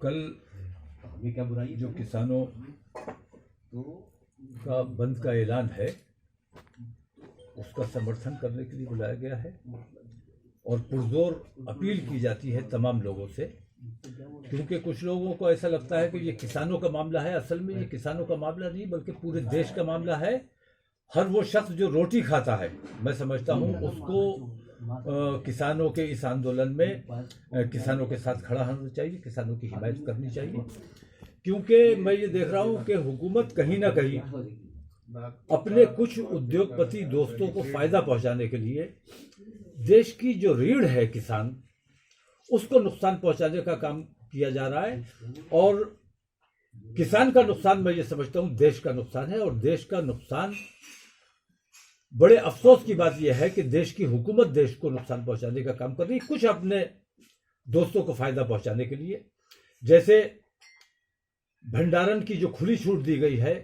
कल जो किसानों का बंद का ऐलान है उसका समर्थन करने के लिए बुलाया गया है और पुरजोर अपील की जाती है तमाम लोगों से, क्योंकि कुछ लोगों को ऐसा लगता है कि ये किसानों का मामला है। असल में ये किसानों का मामला नहीं बल्कि पूरे देश का मामला है। हर वो शख्स जो रोटी खाता है, मैं समझता हूँ उसको किसानों के इस आंदोलन में किसानों के साथ खड़ा होना चाहिए, किसानों की हिमायत करनी चाहिए। क्योंकि मैं ये देख रहा हूँ कि हुकूमत कहीं ना कहीं अपने कुछ उद्योगपति दोस्तों को फायदा पहुंचाने के लिए देश की जो रीढ़ है किसान, उसको नुकसान पहुंचाने का काम किया जा रहा है। और किसान का नुकसान मैं ये समझता हूँ देश का नुकसान है, और देश का नुकसान, बड़े अफसोस की बात यह है कि देश की हुकूमत देश को नुकसान पहुंचाने का काम कर रही है, कुछ अपने दोस्तों को फायदा पहुंचाने के लिए। जैसे भंडारण की जो खुली छूट दी गई है,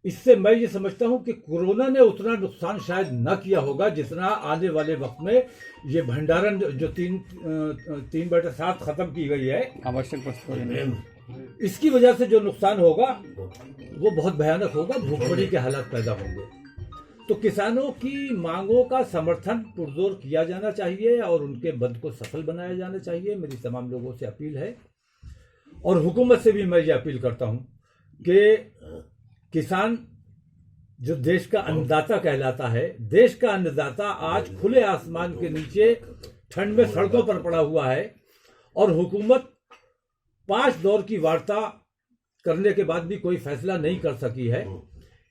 इससे मैं ये समझता हूं कि कोरोना ने उतना नुकसान शायद न किया होगा जितना आने वाले वक्त में ये भंडारण जो 3/7 खत्म की गई है आवश्यक वस्तु, इसकी वजह से जो नुकसान होगा वो बहुत भयानक होगा, भूखमरी के हालात पैदा होंगे। तो किसानों की मांगों का समर्थन पुरजोर किया जाना चाहिए और उनके बंद को सफल बनाया जाना चाहिए। मेरी तमाम लोगों से अपील है और हुकूमत से भी मैं ये अपील करता हूं कि किसान जो देश का अन्नदाता कहलाता है, देश का अन्नदाता आज खुले आसमान के नीचे ठंड में सड़कों पर पड़ा हुआ है और हुकूमत 5 दौर की वार्ता करने के बाद भी कोई फैसला नहीं कर सकी है।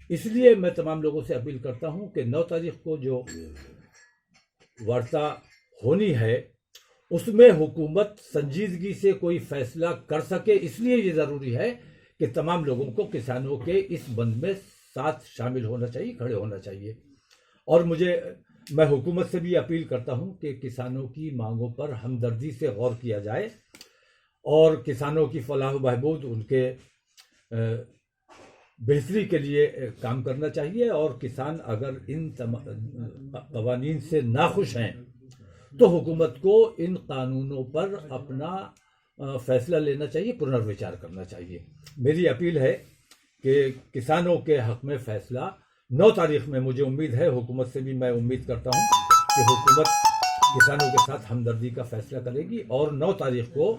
इसलिए मैं तमाम लोगों से अपील करता हूं कि 9 तारीख को जो वार्ता होनी है उसमें हुकूमत संजीदगी से कोई फैसला कर सके। इसलिए ये ज़रूरी है कि तमाम लोगों को किसानों के इस बंद में साथ शामिल होना चाहिए, खड़े होना चाहिए। और मैं हुकूमत से भी अपील करता हूं कि किसानों की मांगों पर हमदर्दी से गौर किया जाए और किसानों की फलाह बहबूद, उनके बेहतरी के लिए काम करना चाहिए। और किसान अगर इन कवानीन से नाखुश हैं तो हुकूमत को इन कानूनों पर अपना फैसला लेना चाहिए, पुनर्विचार करना चाहिए। मेरी अपील है कि किसानों के हक में फैसला 9 तारीख में, मुझे उम्मीद है, हुकूमत से भी मैं उम्मीद करता हूं कि हुकूमत किसानों के साथ हमदर्दी का फैसला करेगी और 9 तारीख को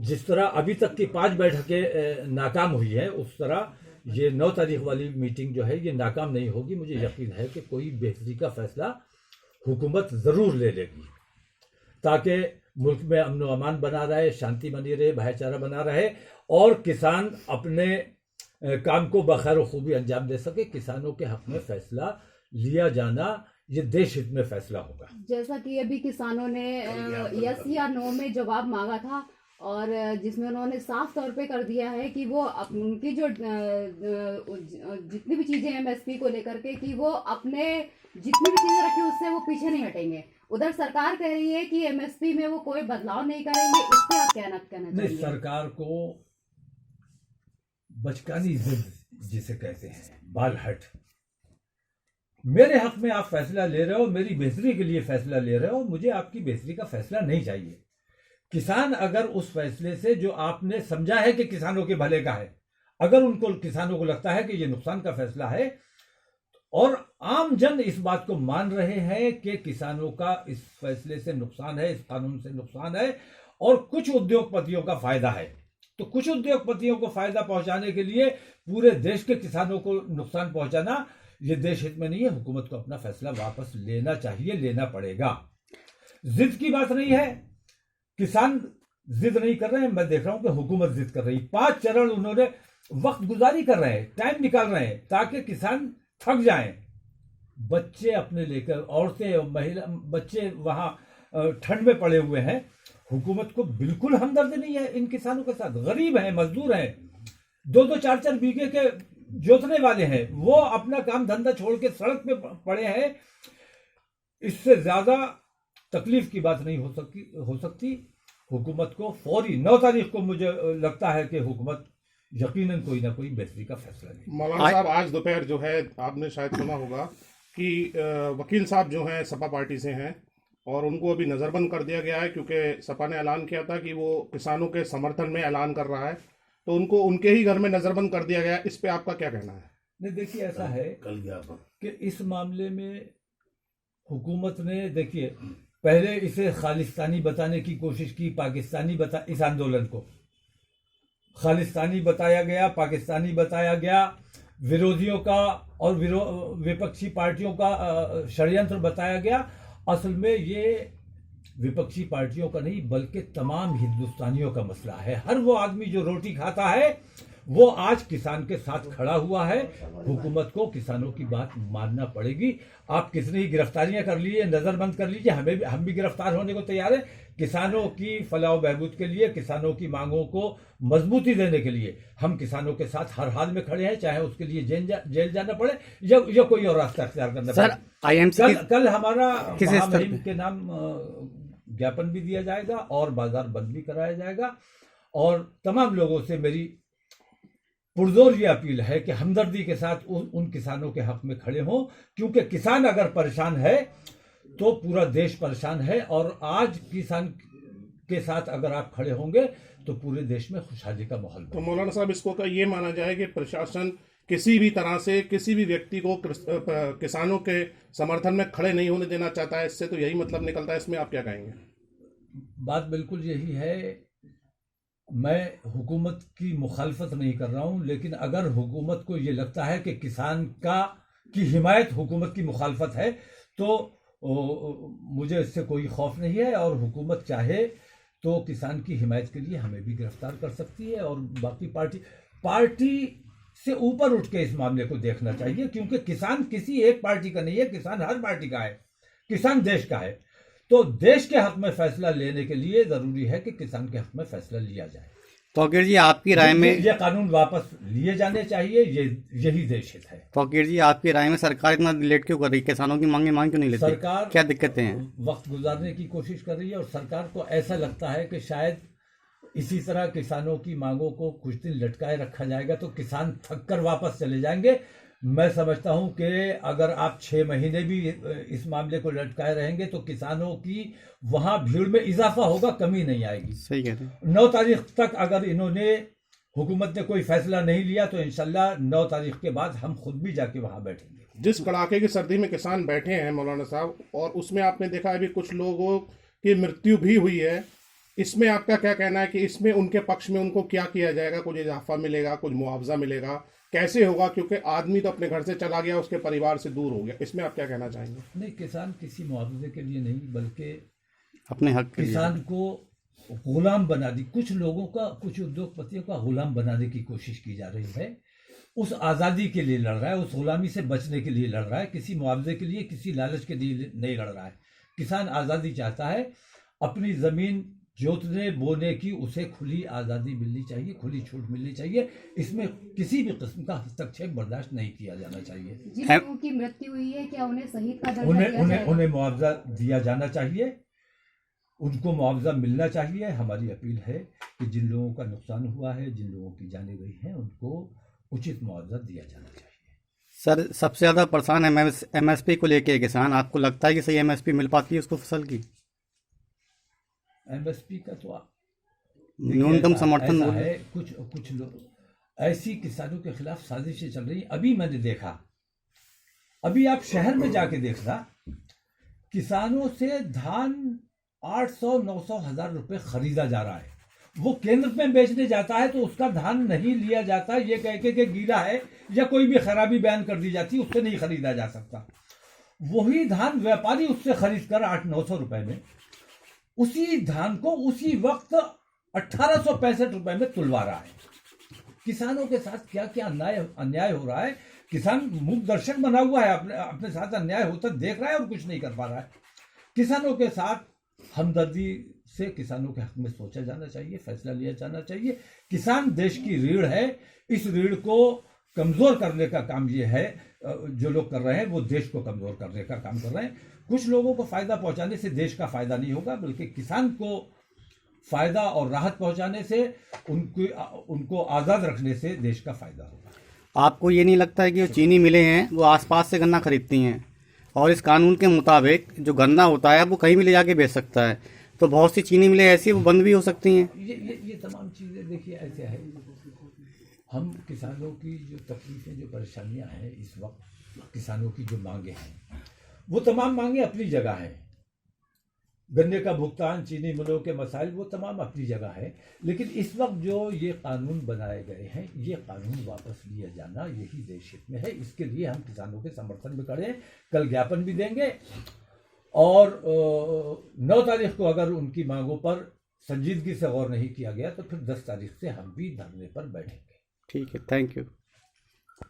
जिस तरह अभी तक की 5 बैठकें नाकाम हुई हैं, उस तरह ये 9 तारीख वाली मीटिंग जो है ये नाकाम नहीं होगी। मुझे यकीन है कि कोई बेहतरी का फैसला हुकूमत ज़रूर ले लेगी ताकि मुल्क में अमन व अमान बना रहे, शांति बनी रहे, भाईचारा बना रहे और किसान अपने काम को बखैर व खूबी अंजाम दे सके। किसानों के हक में फैसला लिया जाना ये देश हित में फैसला होगा। जैसा कि अभी किसानों ने यस या नो में जवाब मांगा था और जिसमें उन्होंने साफ तौर पे कर दिया है कि वो उनकी जो जितनी भी चीजें एमएसपी को लेकर के कि वो अपने जितनी भी चीजें रखी उससे वो पीछे नहीं हटेंगे। उधर सरकार कह रही है कि एमएसपी में वो कोई बदलाव नहीं करेंगे। इस पे आप कहना चाहिए? सरकार को बचकानी जिद जिसे कहते हैं, बालहट, मेरे हक में आप फैसला ले रहे हो, मेरी बेहतरी के लिए फैसला ले रहे हो, मुझे आपकी बेहतरी का फैसला नहीं चाहिए। किसान अगर उस फैसले से जो आपने समझा है कि किसानों के भले का है, अगर उनको किसानों को लगता है कि ये नुकसान का फैसला है और आम जन इस बात को मान रहे हैं कि किसानों का इस फैसले से नुकसान है, इस कानून से नुकसान है और कुछ उद्योगपतियों का फायदा है, तो कुछ उद्योगपतियों को फायदा पहुंचाने के लिए पूरे देश के किसानों को नुकसान पहुंचाना ये देश हित में नहीं है। हुकूमत को अपना फैसला वापस लेना चाहिए, लेना पड़ेगा। जिद की बात नहीं है, किसान जिद नहीं कर रहे हैं, मैं देख रहा हूं कि हुकूमत जिद कर रही है। 5 चरण उन्होंने वक्त गुजारी कर रहे हैं, टाइम निकाल रहे हैं ताकि किसान थक जाएं। बच्चे अपने लेकर, औरतें, महिला, बच्चे वहां ठंड में पड़े हुए हैं। हुकूमत को बिल्कुल हमदर्दी नहीं है इन किसानों के साथ। गरीब हैं, मजदूर हैं, 2-2, 4-4 बीघे के जोतने वाले हैं, वो अपना काम धंधा छोड़ के सड़क पे पड़े हैं। इससे ज्यादा तकलीफ की बात नहीं हो सकती। हुकूमत को फौरी 9 तारीख को मुझे लगता है कि हुकूमत यकीनन कोई ना कोई बेहतरी का फैसला ले। मौलाना साहब, आज दोपहर जो है आपने शायद सुना होगा कि वकील साहब जो हैं सपा पार्टी से हैं, और उनको अभी नज़रबंद कर दिया गया है, क्योंकि सपा ने ऐलान किया था कि वो किसानों के समर्थन में ऐलान कर रहा है, तो उनको उनके ही घर में नज़रबंद कर दिया गया है। इस पे आपका क्या कहना है? नहीं, देखिए ऐसा है कि इस मामले में हुकूमत ने, देखिए, पहले इसे खालिस्तानी बताने की कोशिश की, इस आंदोलन को खालिस्तानी बताया गया, पाकिस्तानी बताया गया, विरोधियों का और विपक्षी पार्टियों का षड्यंत्र बताया गया। असल में ये विपक्षी पार्टियों का नहीं बल्कि तमाम हिंदुस्तानियों का मसला है। हर वो आदमी जो रोटी खाता है वो आज किसान के साथ खड़ा हुआ है। हुकूमत को किसानों की बात मानना पड़ेगी। आप कितनी गिरफ्तारियां कर लीजिए, नजरबंद कर लीजिए, हम भी गिरफ्तार होने को तैयार है। किसानों की फलाह बहबूद के लिए, किसानों की मांगों को मजबूती देने के लिए हम किसानों के साथ हर हाल में खड़े हैं, चाहे उसके लिए जेल जाना पड़े या कोई और रास्ता अख्तियार करना पड़े। सर, आईएमसी कल हमारा किस स्तर महामहिम पे? के नाम ज्ञापन भी दिया जाएगा और बाजार बंद भी कराया जाएगा। और तमाम लोगों से मेरी पुरजोर ये अपील है कि हमदर्दी के साथ उन किसानों के हक में खड़े हों, क्योंकि किसान अगर परेशान है तो पूरा देश परेशान है। और आज किसान के साथ अगर आप खड़े होंगे तो पूरे देश में खुशहाली का माहौल तो बनेगा। मौलाना साहब, इसको का ये माना जाए कि प्रशासन किसी भी तरह से किसी भी व्यक्ति को किसानों के समर्थन में खड़े नहीं होने देना चाहता है, इससे तो यही मतलब निकलता है। इसमें आप क्या कहेंगे? बात बिल्कुल यही है। मैं हुकूमत की मुखालफत नहीं कर रहा हूं, लेकिन अगर हुकूमत को ये लगता है कि किसान की हिमायत हुकूमत की मुखालफत है तो मुझे इससे कोई खौफ नहीं है। और हुकूमत चाहे तो किसान की हिमायत के लिए हमें भी गिरफ्तार कर सकती है। और बाकी पार्टी से ऊपर उठ के इस मामले को देखना चाहिए, क्योंकि किसान किसी एक पार्टी का नहीं है, किसान हर पार्टी का है, किसान देश का है। तो देश के हक में फैसला लेने के लिए जरूरी है कि किसान के हक में फैसला लिया जाए। फकीर जी, आपकी राय में ये कानून वापस लिए जाने चाहिए। यही देश हित है। फकीर जी, आपकी राय में सरकार इतना लेट क्यों कर रही है? किसानों की मांग क्यों नहीं लेती? सरकार क्या दिक्कतें हैं? वक्त गुजारने की कोशिश कर रही है और सरकार को ऐसा लगता है कि शायद इसी तरह किसानों की मांगों को कुछ दिन लटकाए रखा जाएगा तो किसान थक कर वापस चले जाएंगे। मैं समझता हूं कि अगर आप 6 महीने भी इस मामले को लटकाए रहेंगे तो किसानों की वहां भीड़ में इजाफा होगा, कमी नहीं आएगी। सही कहते हैं। 9 तारीख तक अगर इन्होंने, हुकूमत ने कोई फैसला नहीं लिया तो इंशाल्लाह 9 तारीख के बाद हम खुद भी जाके वहां बैठेंगे। जिस कड़ाके की सर्दी में किसान बैठे हैं मौलाना साहब, और उसमें आपने देखा अभी कुछ लोगों की मृत्यु भी हुई है, इसमें आपका क्या कहना है कि इसमें उनके पक्ष में उनको क्या किया जाएगा? कुछ इजाफा मिलेगा, कुछ मुआवजा मिलेगा, कैसे होगा? क्योंकि आदमी तो अपने घर से चला गया, उसके परिवार से दूर हो गया। इसमें आप क्या कहना चाहेंगे? नहीं, किसान किसी मुआवजे के लिए नहीं बल्कि अपने हक के लिए। किसान को गुलाम बना दी, कुछ लोगों का, कुछ उद्योगपतियों का गुलाम बनाने की कोशिश की जा रही है। उस आज़ादी के लिए लड़ रहा है, उस गुलामी से बचने के लिए लड़ रहा है, किसी मुआवजे के लिए, किसी लालच के लिए नहीं लड़ रहा है। किसान आज़ादी चाहता है, अपनी ज़मीन जोतने बोने की उसे खुली आज़ादी मिलनी चाहिए, खुली छूट मिलनी चाहिए। इसमें किसी भी किस्म का हस्तक्षेप बर्दाश्त नहीं किया जाना चाहिए। जिन लोगों की मृत्यु हुई है, क्या उन्हें शहीद का दर्जा दिया जाएगा? उन्हें मुआवजा दिया जाना चाहिए, उनको मुआवजा मिलना चाहिए। हमारी अपील है कि जिन लोगों का नुकसान हुआ है, जिन लोगों की जानें गई हैं, उनको उचित मुआवजा दिया जाना चाहिए। सर, सबसे ज़्यादा परेशान एमएसपी को लेके किसान। आपको लगता है कि सही एमएसपी मिल पाती है उसको फसल की? एमएसपी का तो न्यूनतम समर्थन ऐसा मूल्य है, कुछ लोग ऐसी किसानों के खिलाफ साजिशें चल रही। अभी मैंने देखा, अभी आप शहर में जाके देखना, किसानों से धान 800, 900, 1000 रुपए खरीदा जा रहा है। वो केंद्र में बेचने जाता है तो उसका धान नहीं लिया जाता, ये कह के कि गीला है या कोई भी खराबी बयान कर दी जाती, उससे नहीं खरीदा जा सकता। वही धान व्यापारी उससे खरीद कर 800-900 रुपए में उसी धान को उसी वक्त 1865 रुपए में तुलवा रहा है। किसानों के साथ क्या क्या अन्याय हो रहा है। किसान मूक दर्शक बना हुआ है, अपने साथ अन्याय होता देख रहा है और कुछ नहीं कर पा रहा है। किसानों के साथ हमदर्दी से किसानों के हक में सोचा जाना चाहिए, फैसला लिया जाना चाहिए। किसान देश की रीढ़ है, इस रीढ़ को कमजोर करने का काम ये है, जो लोग कर रहे हैं वो देश को कमजोर करने का काम कर रहे हैं। कुछ लोगों को फायदा पहुंचाने से देश का फायदा नहीं होगा, बल्कि किसान को फायदा और राहत पहुंचाने से, उनको आजाद रखने से देश का फायदा होगा। आपको ये नहीं लगता है कि जो चीनी मिलें हैं वो आसपास से गन्ना खरीदती हैं? और इस कानून के मुताबिक जो गन्ना होता है वो कहीं भी ले जाके बेच सकता है, तो बहुत सी चीनी मिलें ऐसी वो बंद भी हो सकती हैं। ये तमाम चीज़ें देखिए ऐसे है, हम किसानों की जो तकलीफें जो परेशानियां हैं इस वक्त, किसानों की जो मांगे हैं वो तमाम मांगे अपनी जगह हैं। गन्ने का भुगतान, चीनी मिलों के मसाइल, वो तमाम अपनी जगह है। लेकिन इस वक्त जो ये कानून बनाए गए हैं, ये कानून वापस लिया जाना यही देश हित में है। इसके लिए हम किसानों के समर्थन में खड़े हैं। कल ज्ञापन भी देंगे और 9 तारीख को अगर उनकी मांगों पर संजीदगी से गौर नहीं किया गया तो फिर 10 तारीख से हम भी धरने पर बैठेंगे। ठीक है, थैंक यू।